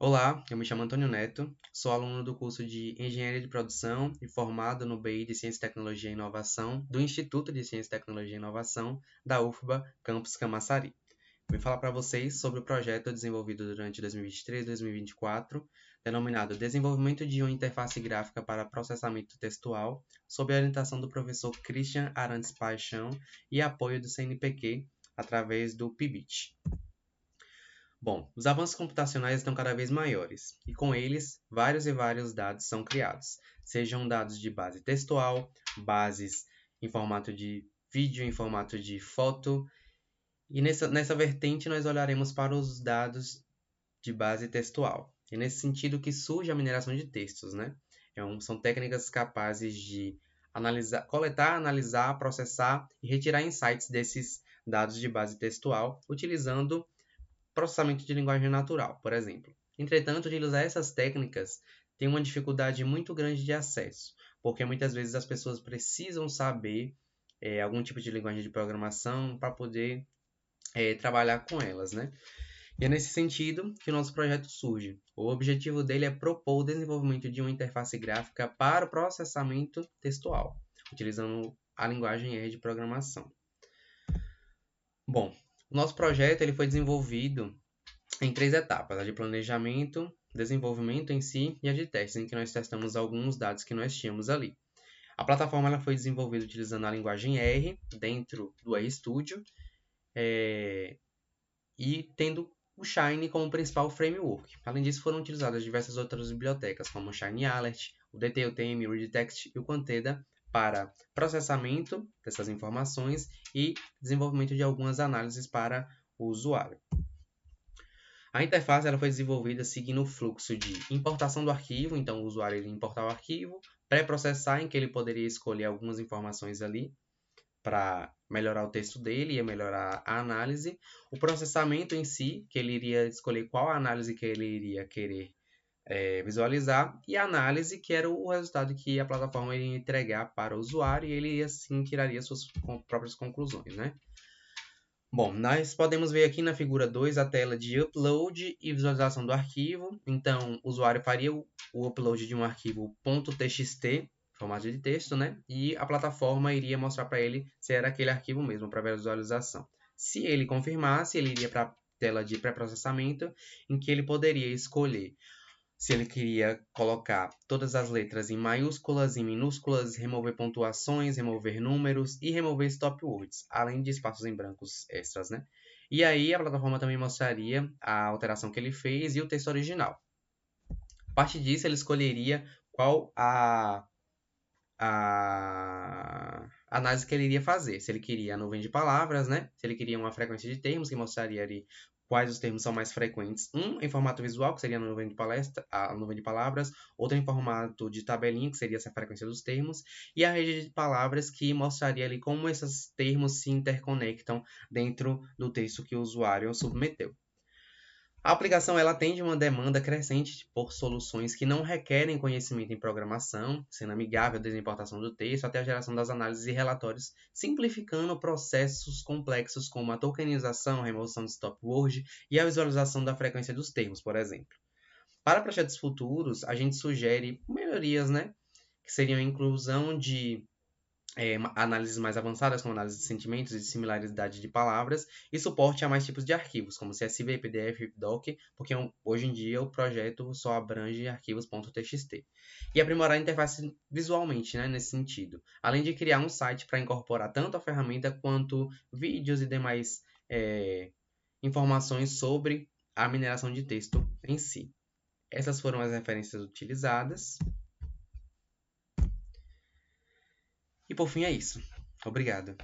Olá, eu me chamo Antônio Neto, sou aluno do curso de Engenharia de Produção e formado no BI de Ciência, Tecnologia e Inovação do Instituto de Ciência, Tecnologia e Inovação da UFBA, Campus Camaçari. Vim falar para vocês sobre o projeto desenvolvido durante 2023 e 2024, denominado Desenvolvimento de uma Interface Gráfica para Processamento Textual, sob a orientação do professor Christian Arantes Paixão e apoio do CNPq através do PIBIT. Bom, os avanços computacionais estão cada vez maiores, e com eles, vários dados são criados, sejam dados de base textual, bases em formato de vídeo, em formato de foto, e nessa vertente nós olharemos para os dados de base textual. É nesse sentido que surge a mineração de textos, né? São técnicas capazes de coletar, analisar, processar e retirar insights desses dados de base textual, utilizando processamento de linguagem natural, por exemplo. Entretanto, utilizar essas técnicas tem uma dificuldade muito grande de acesso, porque muitas vezes as pessoas precisam saber algum tipo de linguagem de programação para poder trabalhar com elas, né? E é nesse sentido que o nosso projeto surge. O objetivo dele é propor o desenvolvimento de uma interface gráfica para o processamento textual, utilizando a linguagem R de programação. Bom, o nosso projeto ele foi desenvolvido em 3 etapas, a de planejamento, desenvolvimento em si e a de testes, em que nós testamos alguns dados que nós tínhamos ali. A plataforma ela foi desenvolvida utilizando a linguagem R dentro do RStudio e tendo o Shine como principal framework. Além disso, foram utilizadas diversas outras bibliotecas, como o Shine Alert, o DTUTM, o ReadText e o Quanteda, para processamento dessas informações e desenvolvimento de algumas análises para o usuário. A interface ela foi desenvolvida seguindo o fluxo de importação do arquivo, então o usuário ele importar o arquivo, pré-processar, em que ele poderia escolher algumas informações ali para melhorar o texto dele e melhorar a análise, o processamento em si, que ele iria escolher qual análise que ele iria querer visualizar, e a análise, que era o resultado que a plataforma iria entregar para o usuário, e ele assim tiraria suas próprias conclusões, né? Bom, nós podemos ver aqui na figura 2 a tela de upload e visualização do arquivo. Então, o usuário faria o upload de um arquivo .txt, formato de texto, né? E a plataforma iria mostrar para ele se era aquele arquivo mesmo para visualização. Se ele confirmasse, ele iria para a tela de pré-processamento, em que ele poderia escolher se ele queria colocar todas as letras em maiúsculas, em minúsculas, remover pontuações, remover números e remover stop words, além de espaços em brancos extras, né? E aí a plataforma também mostraria a alteração que ele fez e o texto original. A partir disso, ele escolheria qual a análise que ele iria fazer. Se ele queria a nuvem de palavras, né? Se ele queria uma frequência de termos, que mostraria ali quais os termos são mais frequentes. Um em formato visual, que seria a nuvem de palavras. Outro em formato de tabelinha, que seria essa frequência dos termos. E a rede de palavras, que mostraria ali como esses termos se interconectam dentro do texto que o usuário submeteu. A aplicação ela atende uma demanda crescente por soluções que não requerem conhecimento em programação, sendo amigável desde a importação do texto até a geração das análises e relatórios, simplificando processos complexos como a tokenização, a remoção de stop word e a visualização da frequência dos termos, por exemplo. Para projetos futuros, a gente sugere melhorias, né? Que seriam a inclusão de análises mais avançadas, como análise de sentimentos e de similaridade de palavras, e suporte a mais tipos de arquivos, como CSV, PDF, doc, porque hoje em dia o projeto só abrange arquivos .txt. E aprimorar a interface visualmente, né, nesse sentido, além de criar um site para incorporar tanto a ferramenta quanto vídeos e demais informações sobre a mineração de texto em si. Essas foram as referências utilizadas. E por fim é isso. Obrigado.